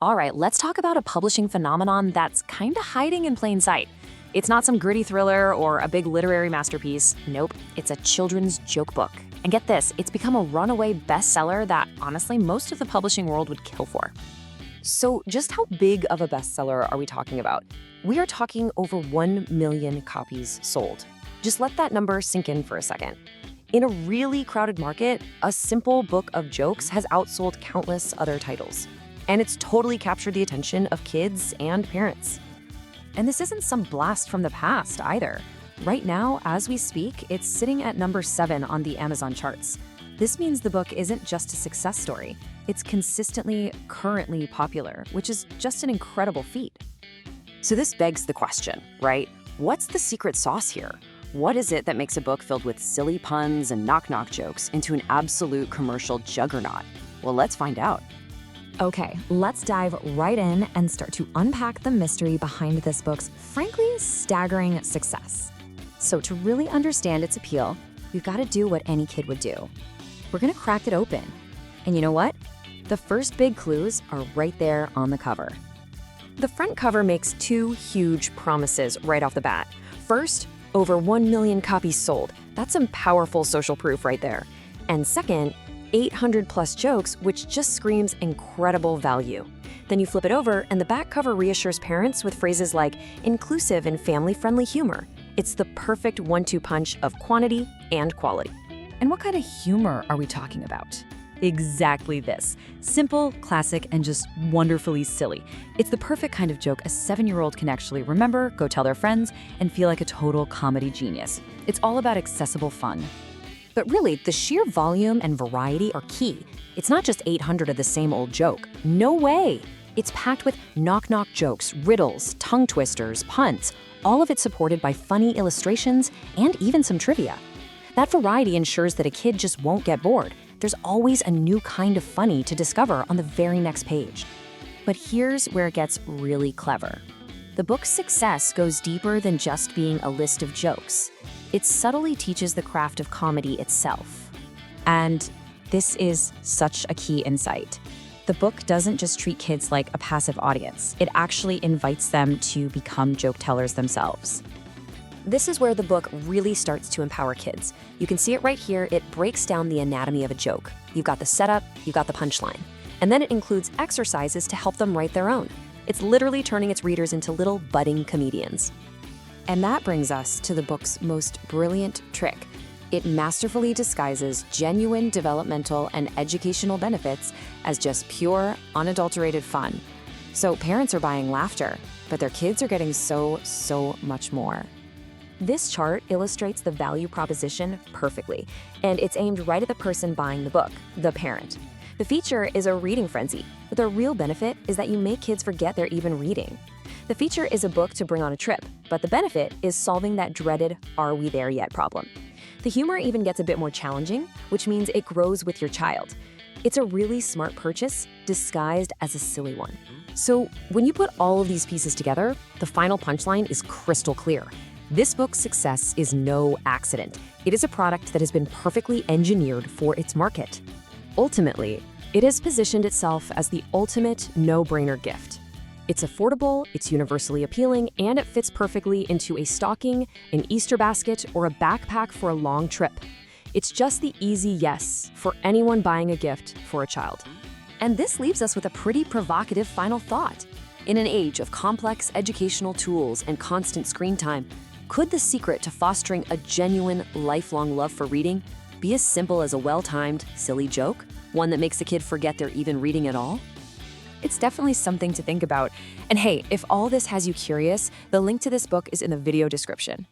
All right, let's talk about a publishing phenomenon that's kind of hiding in plain sight. It's not some gritty thriller or a big literary masterpiece. Nope, it's a children's joke book. And get this, it's become a runaway bestseller that honestly most of the publishing world would kill for. So just how big of a bestseller are we talking about? We are talking over 1 million copies sold. Just let that number sink in for a second. In a really crowded market, a simple book of jokes has outsold countless other titles. And it's totally captured the attention of kids and parents. And this isn't some blast from the past either. Right now, as we speak, it's sitting at number 7 on the Amazon charts. This means the book isn't just a success story. It's consistently, currently popular, which is just an incredible feat. So this begs the question, right? What's the secret sauce here? What is it that makes a book filled with silly puns and knock-knock jokes into an absolute commercial juggernaut? Well, let's find out. Okay, let's dive right in and start to unpack the mystery behind this book's frankly staggering success. So to really understand its appeal, we've got to do what any kid would do. We're gonna crack it open. And you know what? The first big clues are right there on the cover. The front cover makes 2 huge promises right off the bat. First, over 1 million copies sold. That's some powerful social proof right there. And second, 800 plus jokes, which just screams incredible value. Then you flip it over and the back cover reassures parents with phrases like inclusive and family-friendly humor. It's the perfect 1-2 punch of quantity and quality. And what kind of humor are we talking about? Exactly this. Simple, classic, and just wonderfully silly. It's the perfect kind of joke a 7-year-old can actually remember, go tell their friends, and feel like a total comedy genius. It's all about accessible fun. But really, the sheer volume and variety are key. It's not just 800 of the same old joke. No way! It's packed with knock-knock jokes, riddles, tongue twisters, puns, all of it supported by funny illustrations and even some trivia. That variety ensures that a kid just won't get bored. There's always a new kind of funny to discover on the very next page. But here's where it gets really clever. The book's success goes deeper than just being a list of jokes. It subtly teaches the craft of comedy itself. And this is such a key insight. The book doesn't just treat kids like a passive audience. It actually invites them to become joke tellers themselves. This is where the book really starts to empower kids. You can see it right here. It breaks down the anatomy of a joke. You've got the setup, you've got the punchline. And then it includes exercises to help them write their own. It's literally turning its readers into little budding comedians. And that brings us to the book's most brilliant trick. It masterfully disguises genuine developmental and educational benefits as just pure, unadulterated fun. So parents are buying laughter, but their kids are getting so much more. This chart illustrates the value proposition perfectly, and it's aimed right at the person buying the book, the parent. The feature is a reading frenzy, but the real benefit is that you make kids forget they're even reading. The feature is a book to bring on a trip, but the benefit is solving that dreaded "are we there yet" problem. The humor even gets a bit more challenging, which means it grows with your child. It's a really smart purchase disguised as a silly one. So when you put all of these pieces together, the final punchline is crystal clear. This book's success is no accident. It is a product that has been perfectly engineered for its market. Ultimately, it has positioned itself as the ultimate no-brainer gift. It's affordable, it's universally appealing, and it fits perfectly into a stocking, an Easter basket, or a backpack for a long trip. It's just the easy yes for anyone buying a gift for a child. And this leaves us with a pretty provocative final thought. In an age of complex educational tools and constant screen time, could the secret to fostering a genuine, lifelong love for reading be as simple as a well-timed, silly joke? One that makes a kid forget they're even reading at all? It's definitely something to think about. And hey, if all this has you curious, the link to this book is in the video description.